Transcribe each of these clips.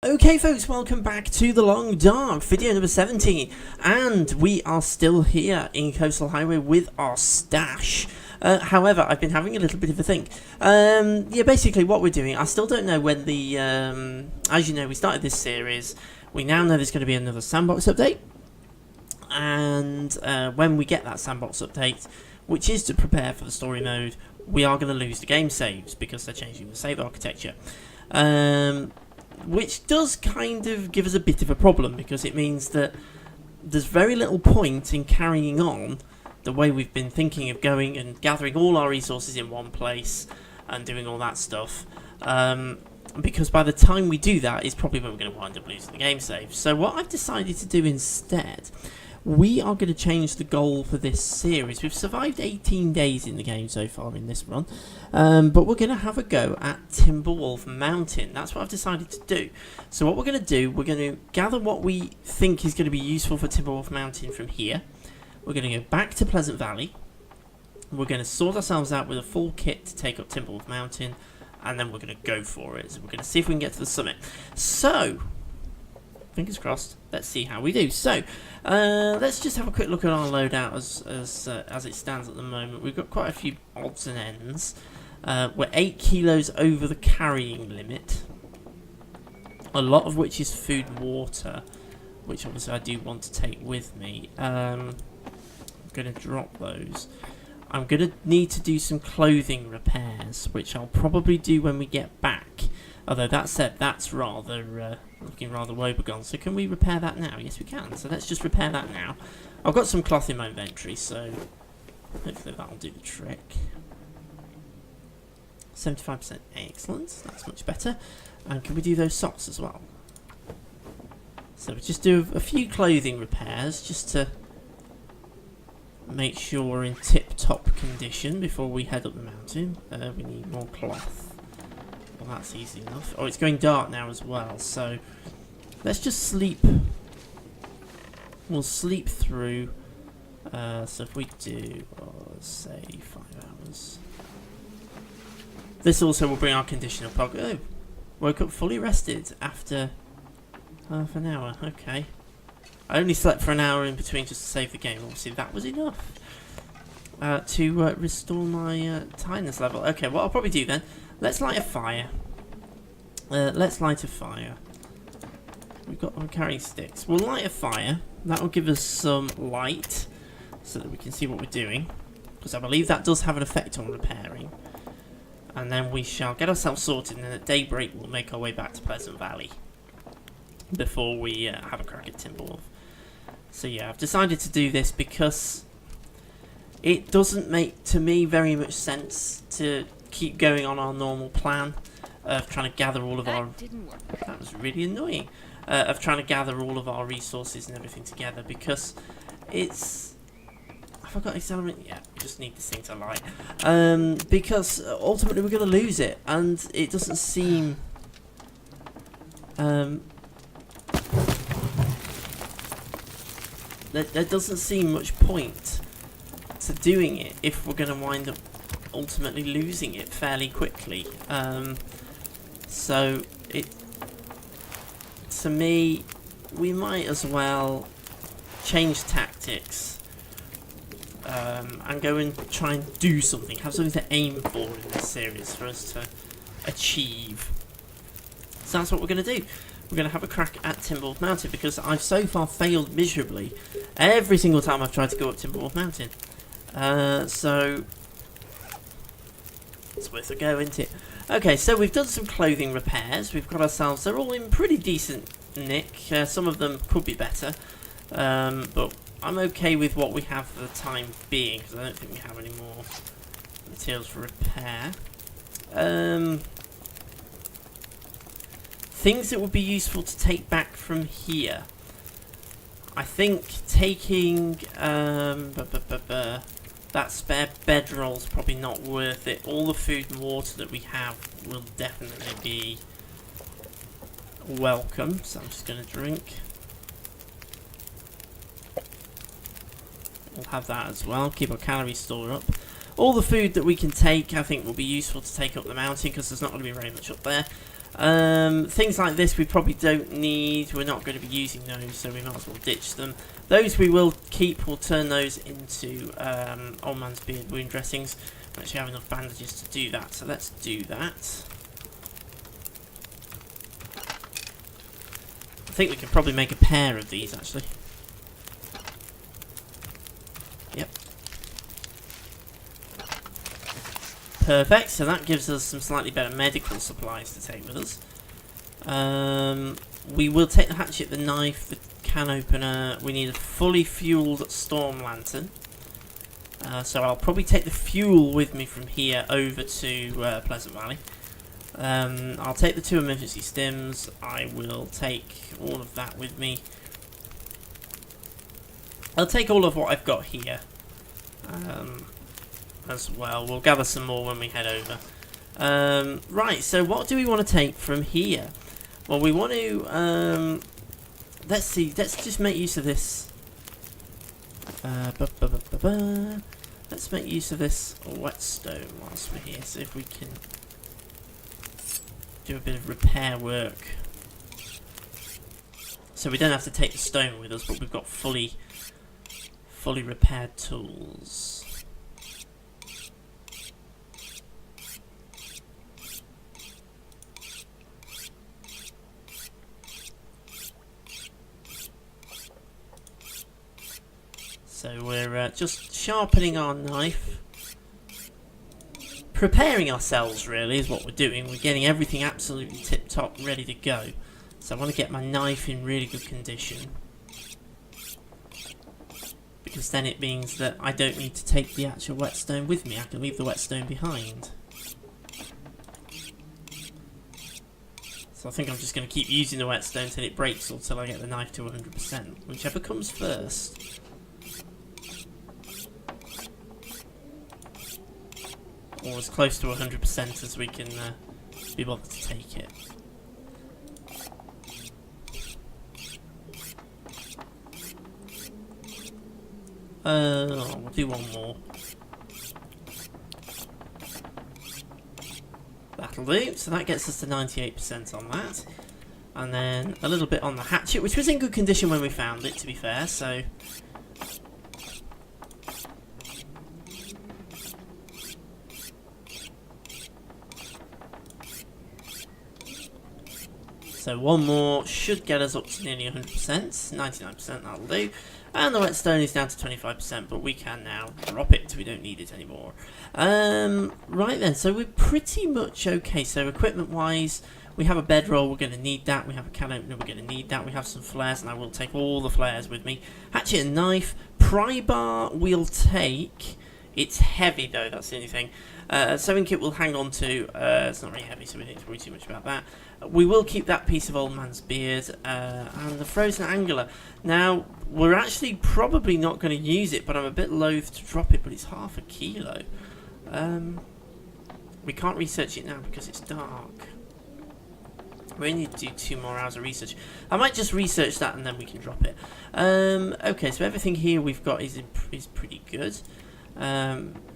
Okay folks, welcome back to The Long Dark, video number 17, and we are still here in Coastal Highway with our stash. However, I've been having a little bit of a think. Yeah, basically what we're doing, I still don't know when the, as you know, we started this series, we now know there's going to be another Sandbox update, and when we get that Sandbox update, which is to prepare for the story mode, we are going to lose the game saves, because they're changing the save architecture. Which does kind of give us a bit of a problem, because it means that there's very little point in carrying on the way we've been thinking of going and gathering all our resources in one place and doing all that stuff, because by the time we do that, it's probably when we're going to wind up losing the game save. So what I've decided to do instead, we are going to change the goal for this series. We've survived 18 days in the game so far in this run, but we're going to have a go at Timberwolf Mountain. That's what I've decided to do. So what we're going to do, we're going to gather what we think is going to be useful for Timberwolf Mountain from here. We're going to go back to Pleasant Valley. We're going to sort ourselves out with a full kit to take up Timberwolf Mountain, and then we're going to go for it. So we're going to see if we can get to the summit. So fingers crossed. Let's see how we do. So, let's just have a quick look at our loadout as it stands at the moment. We've got quite a few odds and ends. We're 8 kilos over the carrying limit. A lot of which is food and water, which obviously I do want to take with me. I'm going to drop those. I'm going to need to do some clothing repairs, which I'll probably do when we get back. Although that said, that's rather looking rather woebegone. So can we repair that now? Yes, we can. So let's just repair that now. I've got some cloth in my inventory, so hopefully that'll do the trick. 75%, excellent. That's much better. And can we do those socks as well? So we just do a few clothing repairs just to make sure we're in tip-top condition before we head up the mountain. We need more cloth. Well, that's easy enough. Oh, it's going dark now as well, so let's just sleep. We'll sleep through. So if we do, let's say 5 hours. This also will bring our condition up. Oh, woke up fully rested after half an hour. Okay. I only slept for an hour in between just to save the game. Obviously, that was enough to restore my tiredness level. Okay, what I'll probably do then, let's light a fire. Let's light a fire. I'm carrying sticks. We'll light a fire. That will give us some light so that we can see what we're doing, because I believe that does have an effect on repairing. And then we shall get ourselves sorted, and then at daybreak we'll make our way back to Pleasant Valley before we have a crack at Timberwolf. So yeah, I've decided to do this because it doesn't make, to me, very much sense to keep going on our normal plan of trying to gather all of our... That was really annoying. Of trying to gather all of our resources and everything together, because it's... I forgot accelerate. Yeah, we just need this thing to light. Because ultimately we're going to lose it, and it doesn't seem... There doesn't seem much point to doing it if we're going to wind up ultimately losing it fairly quickly. So to me, we might as well change tactics and go and try and do something, have something to aim for in this series for us to achieve. So that's what we're going to do. We're going to have a crack at Timberwolf Mountain, because I've so far failed miserably every single time I've tried to go up Timberwolf Mountain. So it's worth a go, isn't it? Okay, so we've done some clothing repairs. We've got ourselves, they're all in pretty decent nick. Some of them could be better, but I'm okay with what we have for the time being, because I don't think we have any more materials for repair. Things that would be useful to take back from here. I think taking that spare bedroll's probably not worth it. All the food and water that we have will definitely be welcome. So I'm just going to drink. We'll have that as well. Keep our calorie store up. All the food that we can take, I think, will be useful to take up the mountain, because there's not going to be very much up there. Things like this we probably don't need. We're not going to be using those, so we might as well ditch them. Those we will keep. We'll turn those into Old Man's Beard wound dressings. We actually have enough bandages to do that, so let's do that. I think we can probably make a pair of these, actually. Yep. Perfect, so that gives us some slightly better medical supplies to take with us. We will take the hatchet, the knife, the can opener. We need a fully fueled storm lantern. So I'll probably take the fuel with me from here over to Pleasant Valley. I'll take the 2 emergency stims. I will take all of that with me. I'll take all of what I've got here as well. We'll gather some more when we head over. Right, so what do we want to take from here? Well, we want to... let's see, let's just make use of this. Let's make use of this whetstone whilst we're here, see if we can do a bit of repair work. So we don't have to take the stone with us, but we've got fully repaired tools. So we're just sharpening our knife. Preparing ourselves, really, is what we're doing. We're getting everything absolutely tip-top, ready to go. So I want to get my knife in really good condition. Because then it means that I don't need to take the actual whetstone with me. I can leave the whetstone behind. So I think I'm just going to keep using the whetstone until it breaks or until I get the knife to 100%. Whichever comes first. Or as close to 100% as we can be bothered to take it. We'll do one more. That'll do. So that gets us to 98% on that. And then a little bit on the hatchet, which was in good condition when we found it, to be fair, so... So one more should get us up to nearly 100%, 99% that'll do. And the whetstone is down to 25%, but we can now drop it, we don't need it anymore. Right then, so we're pretty much okay. So equipment wise, we have a bedroll, we're going to need that. We have a can opener, we're going to need that. We have some flares, and I will take all the flares with me. Hatchet and knife. Pry bar we'll take. It's heavy though, that's the only thing. Sewing kit will hang on to. It's not very heavy, so we don't need to worry too much about that. We will keep that piece of Old Man's Beard and the frozen angler. Now, we're actually probably not going to use it, but I'm a bit loath to drop it, but it's half a kilo. We can't research it now because it's dark. We only need to do 2 more hours of research. I might just research that and then we can drop it. Okay, so everything here we've got is pretty good.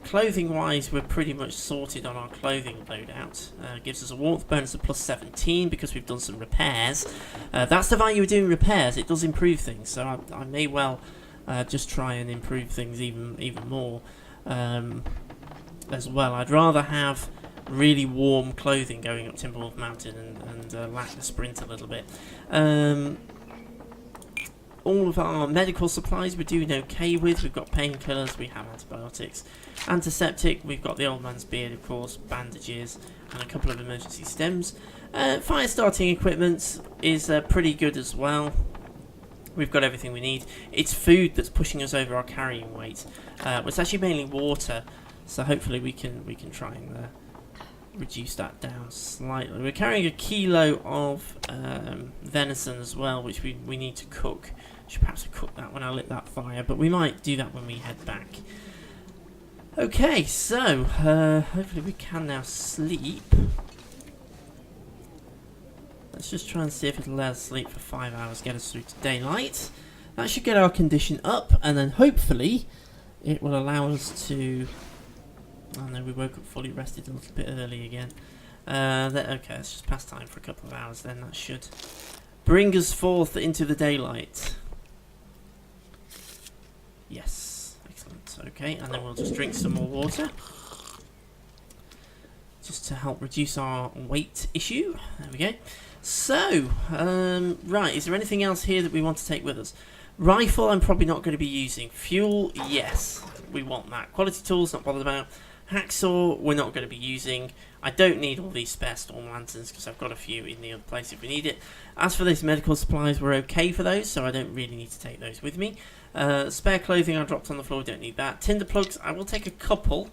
Clothing wise, we're pretty much sorted on our clothing loadout. Gives us a warmth bonus of plus 17 because we've done some repairs. That's the value of doing repairs. It does improve things, so I may well just try and improve things even more as well. I'd rather have really warm clothing going up Timberwolf Mountain and lack the sprint a little bit. All of our medical supplies we're doing okay with. We've got painkillers, we have antibiotics, antiseptic, we've got the Old Man's Beard, of course, bandages, and a couple of emergency stems. Fire starting equipment is pretty good as well. We've got everything we need. It's food that's pushing us over our carrying weight. It's actually mainly water, so hopefully we can try and reduce that down slightly. We're carrying a kilo of venison as well, which we need to cook. Should perhaps have cooked that when I lit that fire, but we might do that when we head back. Okay, so hopefully we can now sleep. Let's just try and see if it'll let us sleep for 5 hours, get us through to daylight. That should get our condition up, and then hopefully it will allow us to... Oh no, we woke up fully rested a little bit early again. Okay, let's just pass time for a couple of hours then. That should bring us forth into the daylight. Yes, excellent. Okay, and then we'll just drink some more water. Just to help reduce our weight issue. There we go. So, right, is there anything else here that we want to take with us? Rifle, I'm probably not going to be using. Fuel, yes, we want that. Quality tools, not bothered about. Hacksaw, we're not going to be using. I don't need all these spare storm lanterns because I've got a few in the other place if we need it. As for this medical supplies, we're okay for those, so I don't really need to take those with me. Spare clothing I dropped on the floor, don't need that. Tinder plugs, I will take a couple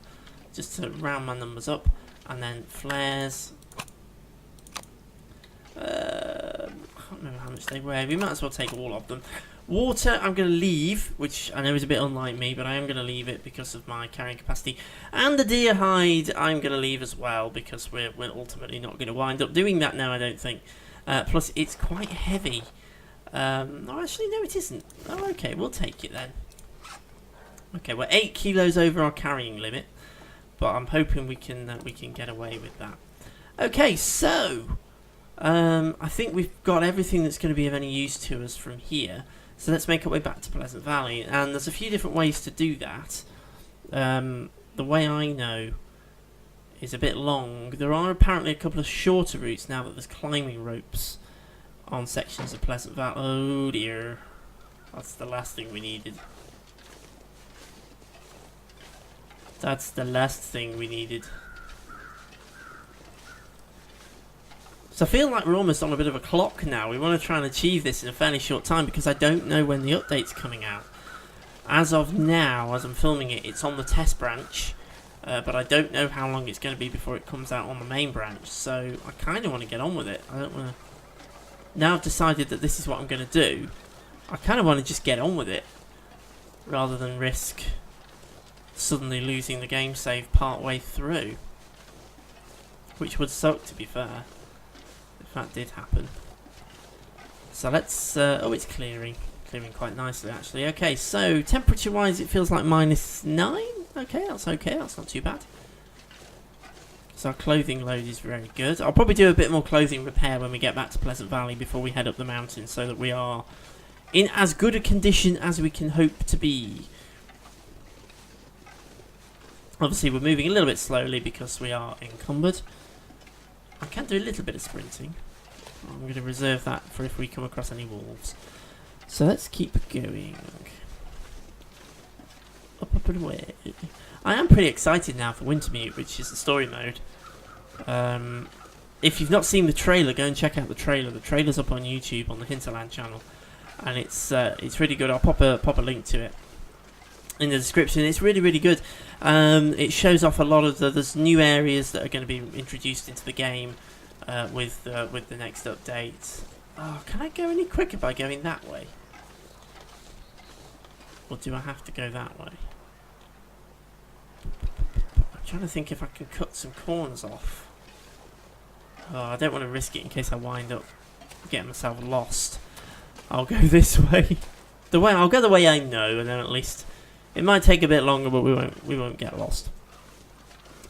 just to round my numbers up. And then flares. I can't remember how much they weigh. We might as well take all of them. Water, I'm going to leave, which I know is a bit unlike me, but I am going to leave it because of my carrying capacity. And the deer hide, I'm going to leave as well because we're ultimately not going to wind up doing that now, I don't think. Plus, it's quite heavy. Oh, actually, no, it isn't. Oh, okay, we'll take it then. Okay, we're 8 kilos over our carrying limit. But I'm hoping we can get away with that. Okay, so I think we've got everything that's going to be of any use to us from here. So let's make our way back to Pleasant Valley, and there's a few different ways to do that. The way I know is a bit long. There are apparently a couple of shorter routes now that there's climbing ropes on sections of Pleasant Valley. Oh dear, that's the last thing we needed. That's the last thing we needed. So I feel like we're almost on a bit of a clock now. We want to try and achieve this in a fairly short time because I don't know when the update's coming out. As of now, as I'm filming it, it's on the test branch. But I don't know how long it's going to be before it comes out on the main branch. So I kind of want to get on with it. I don't want to... Now I've decided that this is what I'm going to do. I kind of want to just get on with it. Rather than risk... suddenly losing the game save part way through, which would suck, to be fair, if that did happen. So let's oh, it's clearing quite nicely actually. Okay, so temperature wise it feels like -9. Okay, that's not too bad. So our clothing load is very good. I'll probably do a bit more clothing repair when we get back to Pleasant Valley before we head up the mountain, so that we are in as good a condition as we can hope to be. Obviously, we're moving a little bit slowly because we are encumbered. I can do a little bit of sprinting. I'm going to reserve that for if we come across any wolves. So let's keep going. Up and away. I am pretty excited now for Wintermute, which is the story mode. If you've not seen the trailer, go and check out the trailer. The trailer's up on YouTube on the Hinterland channel, and it's really good. I'll pop a link to it in the description. It's really good. It shows off a lot of there's new areas that are going to be introduced into the game with the next update. Oh, can I go any quicker by going that way? Or do I have to go that way? I'm trying to think if I can cut some corners off. Oh, I don't want to risk it in case I wind up getting myself lost. I'll go this way. I'll go the way I know, and then at least it might take a bit longer, but we won't get lost.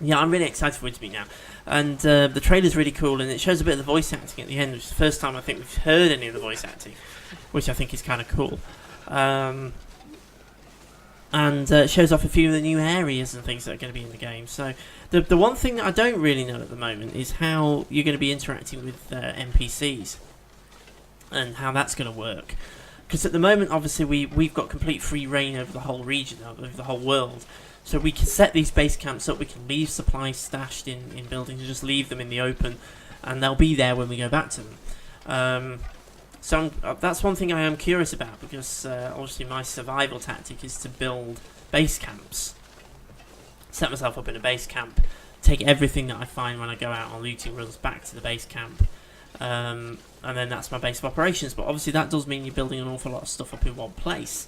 Yeah, I'm really excited for Wintermute now, and the trailer's really cool, and it shows a bit of the voice acting at the end, which is the first time I think we've heard any of the voice acting, which I think is kind of cool. And it shows off a few of the new areas and things that are going to be in the game. So the one thing that I don't really know at the moment is how you're going to be interacting with NPCs and how that's going to work. Because at the moment, obviously, we've got complete free reign over the whole region, over the whole world. So we can set these base camps up, we can leave supplies stashed in buildings and just leave them in the open, and they'll be there when we go back to them. So that's one thing I am curious about, because obviously my survival tactic is to build base camps. Set myself up in a base camp, take everything that I find when I go out on looting runs back to the base camp, and then that's my base of operations. But obviously that does mean you're building an awful lot of stuff up in one place.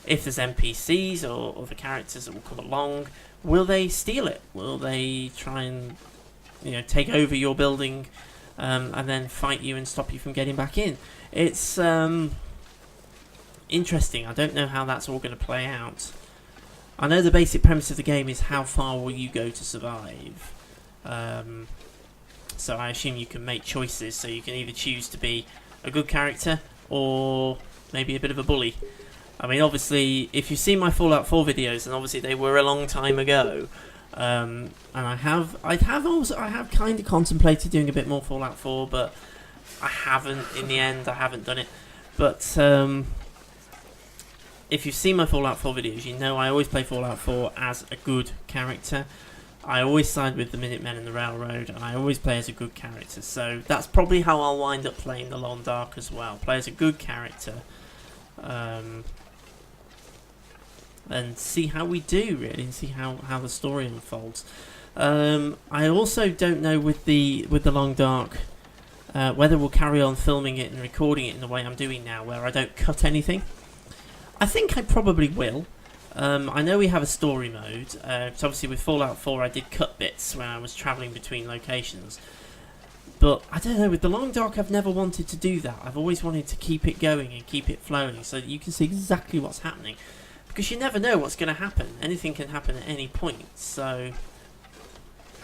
If there's NPCs or other characters that will come along, will they steal it? Will they try and take over your building and then fight you and stop you from getting back in? It's interesting. I don't know how that's all going to play out. I know the basic premise of the game is how far will you go to survive. So I assume you can make choices, so you can either choose to be a good character or maybe a bit of a bully. I mean, obviously, if you've seen my Fallout 4 videos, and obviously they were a long time ago, and I have kind of contemplated doing a bit more Fallout 4, but I haven't. In the end, I haven't done it. But if you've seen my Fallout 4 videos, you know I always play Fallout 4 as a good character. I always side with the Minutemen and the Railroad, and I always play as a good character. So that's probably how I'll wind up playing the Long Dark as well. Play as a good character, and see how we do, really, and see how the story unfolds. I also don't know with the Long Dark whether we'll carry on filming it and recording it in the way I'm doing now, where I don't cut anything. I think I probably will. I know we have a story mode. So obviously with Fallout 4 I did cut bits when I was travelling between locations. But I don't know, with the Long Dark I've never wanted to do that. I've always wanted to keep it going and keep it flowing so that you can see exactly what's happening. Because you never know what's going to happen. Anything can happen at any point, so...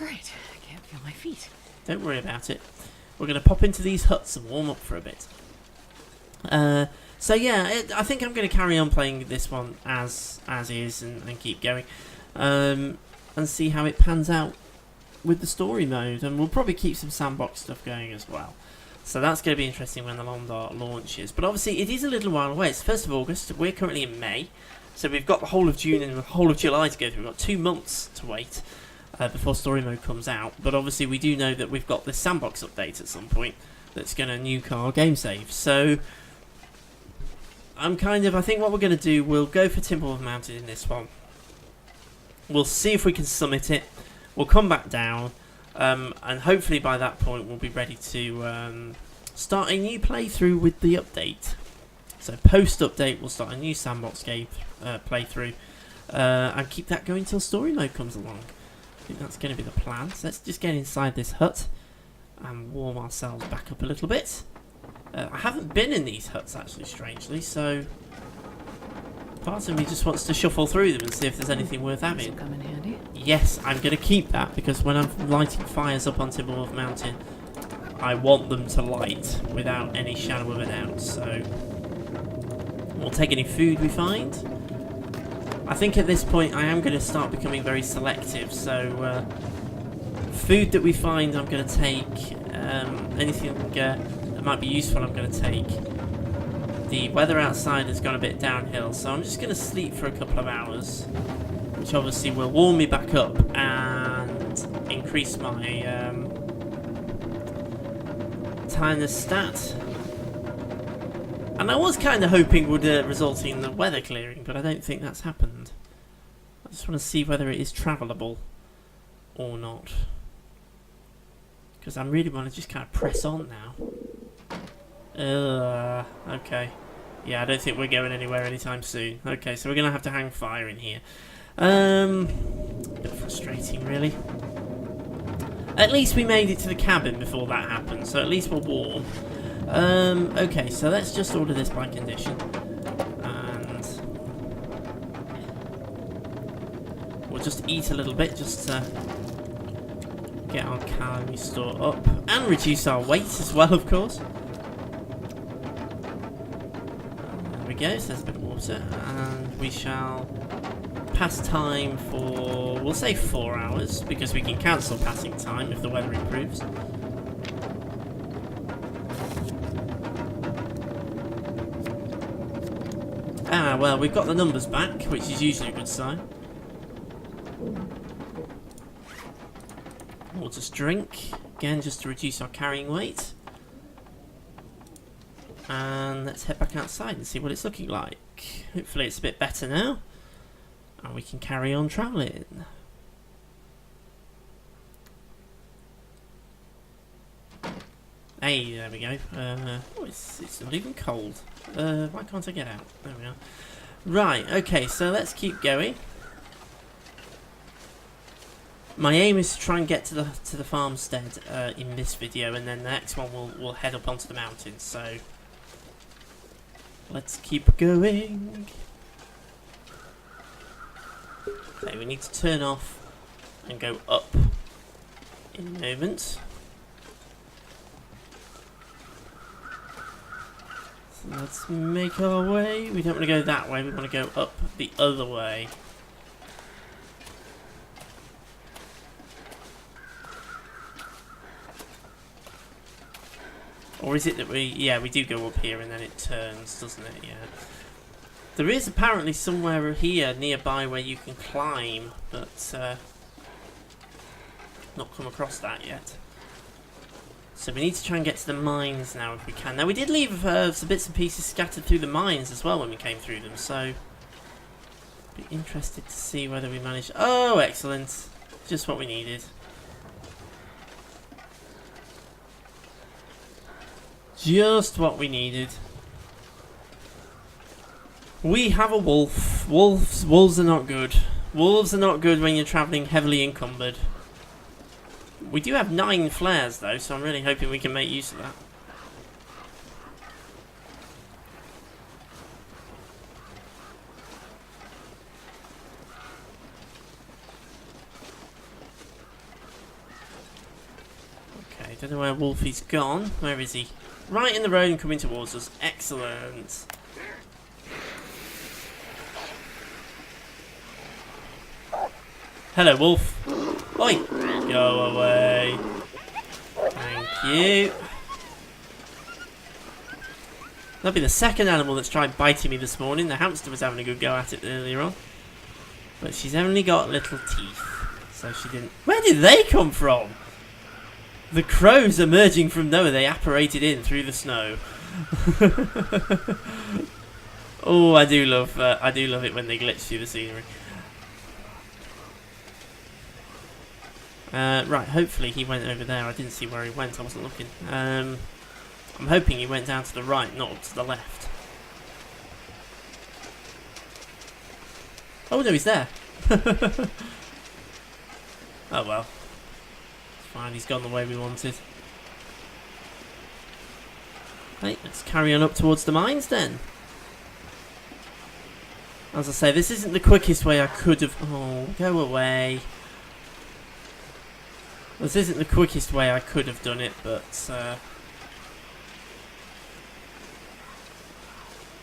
Right, I can't feel my feet. Don't worry about it. We're going to pop into these huts and warm up for a bit. So yeah, I think I'm going to carry on playing this one as is and keep going. And see how it pans out with the story mode. And we'll probably keep some Sandbox stuff going as well. So that's going to be interesting when the Long Dark launches. But obviously it is a little while away. It's 1st of August. We're currently in May. So we've got the whole of June and the whole of July to go through. We've got 2 months to wait before story mode comes out. But obviously we do know that we've got this Sandbox update at some point that's going to nuke our game save. So I think what we're going to do, we'll go for Timberwolf Mountain in this one. We'll see if we can summit it. We'll come back down. And hopefully by that point we'll be ready to start a new playthrough with the update. So post-update we'll start a new Sandbox game playthrough. And keep that going till story mode comes along. I think that's going to be the plan. So let's just get inside this hut and warm ourselves back up a little bit. I haven't been in these huts actually, strangely, so part of me just wants to shuffle through them and see if there's anything worth having. This will come in handy. Yes, I'm going to keep that because when I'm lighting fires up on Timberwolf Mountain, I want them to light without any shadow of a doubt. So we'll take any food we find. I think at this point I am going to start becoming very selective. So food that we find, I'm going to take. Anything that might be useful, I'm going to take. The weather outside has gone a bit downhill, so I'm just going to sleep for a couple of hours, which obviously will warm me back up and increase my tiredness stat. And I was kind of hoping would result in the weather clearing, but I don't think that's happened. I just want to see whether it is travelable or not, because I really want to just kind of press on now. Okay. Yeah, I don't think we're going anywhere anytime soon. Okay, so we're going to have to hang fire in here. A bit frustrating, really. At least we made it to the cabin before that happened, so at least we're warm. Okay, so let's just order this by condition. And we'll just eat a little bit just to get our calorie store up and reduce our weight as well, of course. There we go, so there's a bit of water, and we shall pass time for, we'll say 4 hours, because we can cancel passing time if the weather improves. Ah, well, we've got the numbers back, which is usually a good sign. We'll just drink, again, just to reduce our carrying weight. And let's head back outside and see what it's looking like. Hopefully it's a bit better now, and we can carry on travelling. Hey, there we go. Oh, it's not even cold. Why can't I get out? There we are. Right, okay, so let's keep going. My aim is to try and get to the farmstead in this video, and then the next one we'll head up onto the mountain. So let's keep going. Okay, we need to turn off and go up in a moment. Let's make our way. We don't want to go that way, we want to go up the other way. Or is it that yeah, we do go up here and then it turns, doesn't it? Yeah. There is apparently somewhere here nearby where you can climb, but not come across that yet. So we need to try and get to the mines now if we can. Now we did leave some bits and pieces scattered through the mines as well when we came through them, so be interested to see whether we manage. Oh, excellent! Just what we needed. Just what we needed. We have a wolf. Wolves are not good. Wolves are not good when you're travelling heavily encumbered. We do have 9 flares though, so I'm really hoping we can make use of that. Okay, don't know where Wolfie's gone. Where is he? Right in the road and coming towards us. Excellent. Hello, Wolf. Oi! Go away. Thank you. That'll be the second animal that's tried biting me this morning. The hamster was having a good go at it earlier on. But she's only got little teeth. So she didn't... Where did they come from? The crows emerging from nowhere. They apparated in through the snow. Oh, I do love it when they glitch through the scenery. Right, hopefully he went over there. I didn't see where he went, I wasn't looking. I'm hoping he went down to the right, not up to the left. Oh no, he's there. Oh well. It's fine, he's gone the way we wanted. Right, let's carry on up towards the mines then. As I say, this isn't the quickest way I could have... Oh, go away. This isn't the quickest way I could have done it, but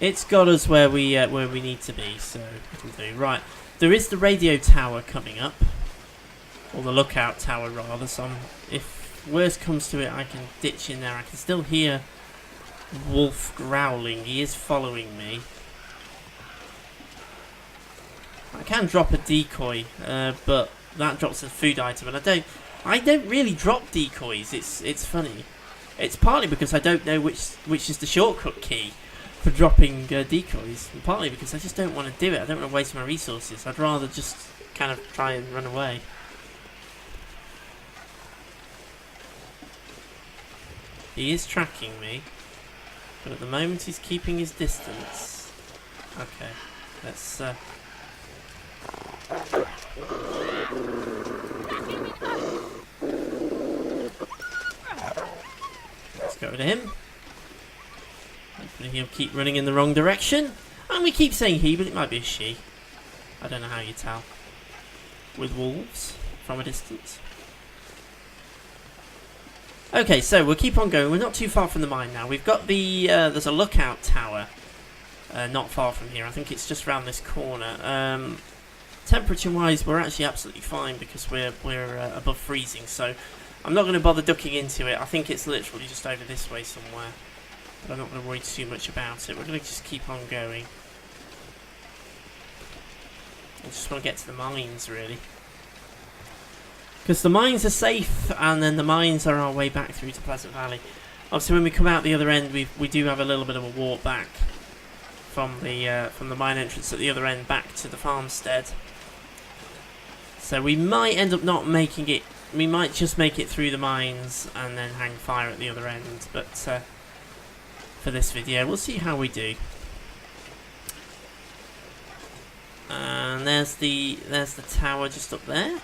it's got us where we need to be, so it'll do. Right, there is the radio tower coming up, or the lookout tower rather. So if worst comes to it, I can ditch in there. I can still hear Wolf growling. He is following me. I can drop a decoy, but that drops a food item, and I don't really drop decoys. It's funny. It's partly because I don't know which is the shortcut key for dropping decoys, and partly because I just don't want to do it. I don't want to waste my resources. I'd rather just kind of try and run away. He is tracking me, but at the moment he's keeping his distance. Okay, let's go to him. Hopefully he'll keep running in the wrong direction. And we keep saying he, but it might be a she. I don't know how you tell. With wolves from a distance. Okay, so we'll keep on going. We're not too far from the mine now. We've got the... there's a lookout tower not far from here. I think it's just around this corner. Temperature-wise, we're actually absolutely fine because we're above freezing, so... I'm not going to bother ducking into it. I think it's literally just over this way somewhere. But I'm not going to worry too much about it. We're going to just keep on going. I just want to get to the mines, really. Because the mines are safe, and then the mines are our way back through to Pleasant Valley. Obviously, when we come out the other end, we do have a little bit of a walk back from the mine entrance at the other end back to the farmstead. So we might end up not making it. We might just make it through the mines and then hang fire at the other end, but for this video, we'll see how we do. And there's the tower just up there.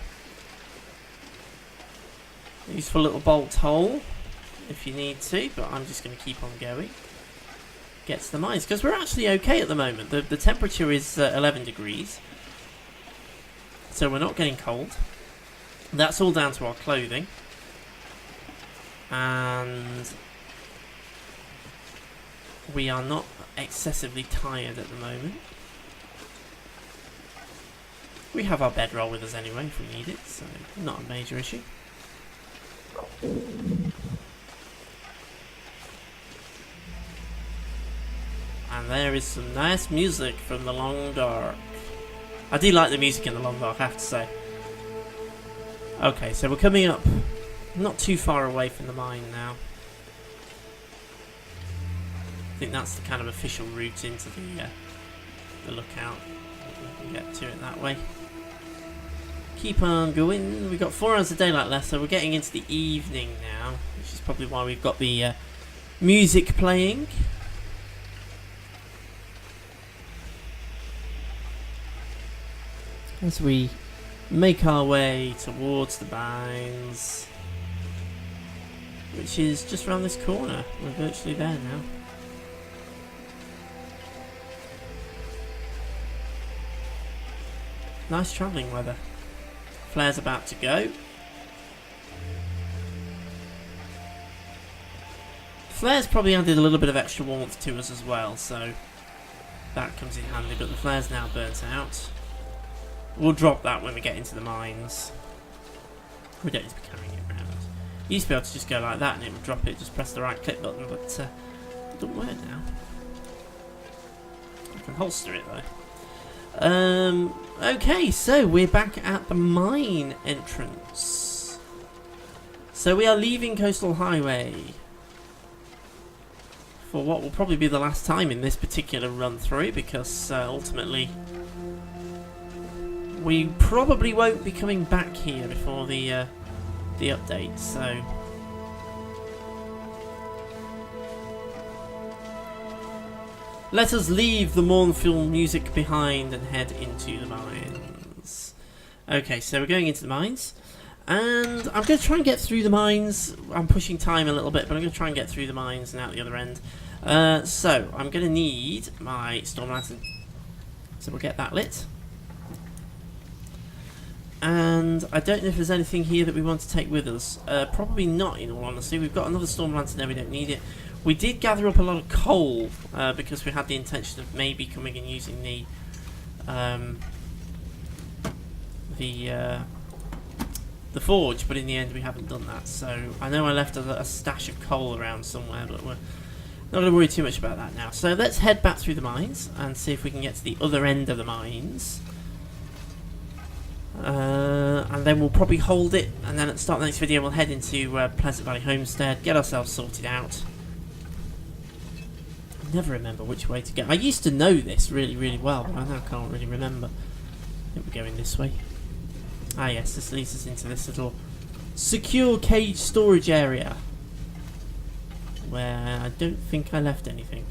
Useful little bolt hole if you need to, but I'm just going to keep on going. Get to the mines because we're actually okay at the moment. The temperature is 11 degrees, so we're not getting cold. That's all down to our clothing. And we are not excessively tired at the moment. We have our bedroll with us anyway if we need it, so not a major issue. And there is some nice music from the Long Dark. I do like the music in the Long Dark, I have to say. Okay, so we're coming up not too far away from the mine now. I think that's the kind of official route into the lookout. We can get to it that way. Keep on going. We've got 4 hours of daylight left, so we're getting into the evening now, which is probably why we've got the music playing. As we make our way towards the mines, which is just around this corner. We're virtually there now. Nice travelling weather. Flare's about to go. Flare's probably added a little bit of extra warmth to us as well, so that comes in handy, but the flare's now burnt out. We'll drop that when we get into the mines. We don't need to be carrying it around. You used to be able to just go like that and it would drop it, just press the right click button, but it doesn't work now. I can holster it though. Okay, so we're back at the mine entrance. So we are leaving Coastal Highway for what will probably be the last time in this particular run through, because ultimately we probably won't be coming back here before the update, so let us leave the mournful music behind and head into the mines. Okay, so we're going into the mines, and I'm going to try and get through the mines. I'm pushing time a little bit, but I'm going to try and get through the mines and out the other end. So I'm going to need my storm lantern, so we'll get that lit. And I don't know if there's anything here that we want to take with us. Probably not, in all honesty. We've got another storm lantern there, we don't need it. We did gather up a lot of coal because we had the intention of maybe coming and using the forge, but in the end we haven't done that. So I know I left a stash of coal around somewhere, but we're not going to worry too much about that now. So let's head back through the mines and see if we can get to the other end of the mines. And then we'll probably hold it, and then at the start of the next video we'll head into Pleasant Valley Homestead, get ourselves sorted out. I never remember which way to go. I used to know this really, really well, but I now can't really remember. I think we're going this way. Ah yes, this leads us into this little secure cage storage area, where I don't think I left anything.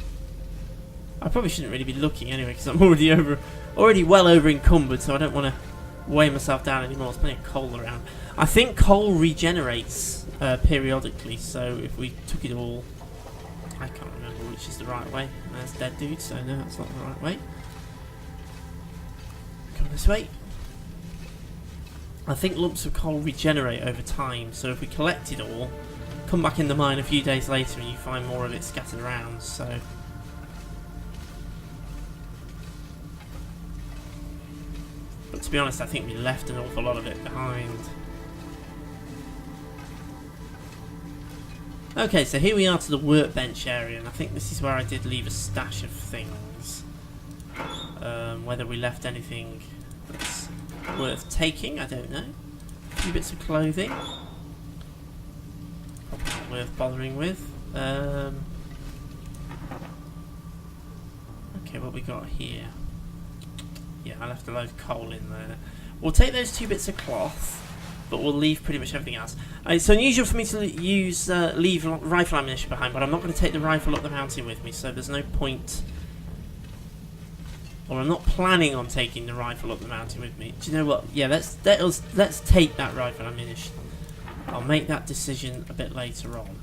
I probably shouldn't really be looking anyway, because I'm already well over encumbered, so I don't want to weigh myself down anymore. There's plenty of coal around. I think coal regenerates periodically, so if we took it all, I can't remember which is the right way. There's dead dude, so no, that's not the right way. Come this way. I think lumps of coal regenerate over time, so if we collect it all, come back in the mine a few days later and you find more of it scattered around, so but to be honest, I think we left an awful lot of it behind. Okay, so here we are to the workbench area, and I think this is where I did leave a stash of things. Whether we left anything that's worth taking, I don't know. A few bits of clothing. Probably not worth bothering with. Okay, what we got here? Yeah, I left a load of coal in there. We'll take those 2 bits of cloth, but we'll leave pretty much everything else. It's unusual for me to leave rifle ammunition behind, but I'm not going to take the rifle up the mountain with me, so there's no point. Or I'm not planning on taking the rifle up the mountain with me. Do you know what? Yeah, let's take that rifle ammunition. I'll make that decision a bit later on,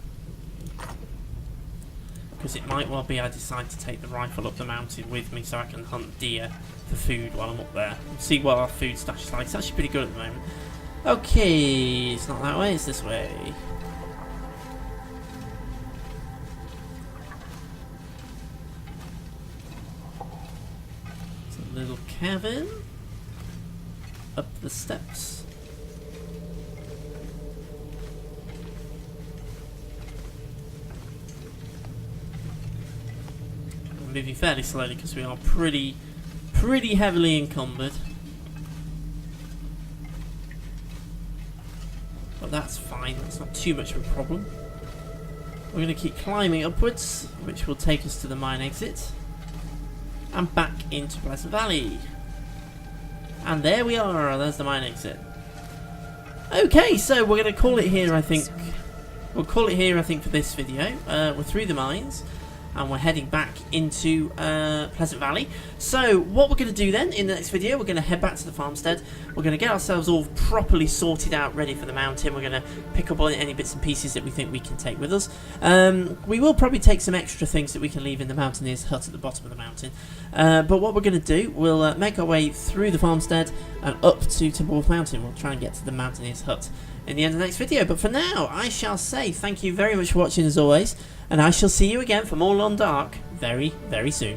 because it might well be I decide to take the rifle up the mountain with me so I can hunt deer for food while I'm up there and see what our food stash is like. It's actually pretty good at the moment. Okay, it's not that way, it's this way. little cabin. Up the steps. I'm moving fairly slowly because we are pretty heavily encumbered. But that's fine, that's not too much of a problem. We're going to keep climbing upwards, which will take us to the mine exit. And back into Pleasant Valley. And there we are, there's the mine exit. Okay, so we're going to call it here, I think. We'll call it here, I think, for this video. We're through the mines. And we're heading back into Pleasant Valley. So what we're going to do then in the next video, we're going to head back to the farmstead. We're going to get ourselves all properly sorted out, ready for the mountain. We're going to pick up on any bits and pieces that we think we can take with us. We will probably take some extra things that we can leave in the mountaineer's hut at the bottom of the mountain. But what we're going to do, we'll make our way through the farmstead and up to Timberwolf Mountain. We'll try and get to the mountaineer's hut in the end of the next video. But for now, I shall say thank you very much for watching as always. And I shall see you again for more Long Dark very, very soon.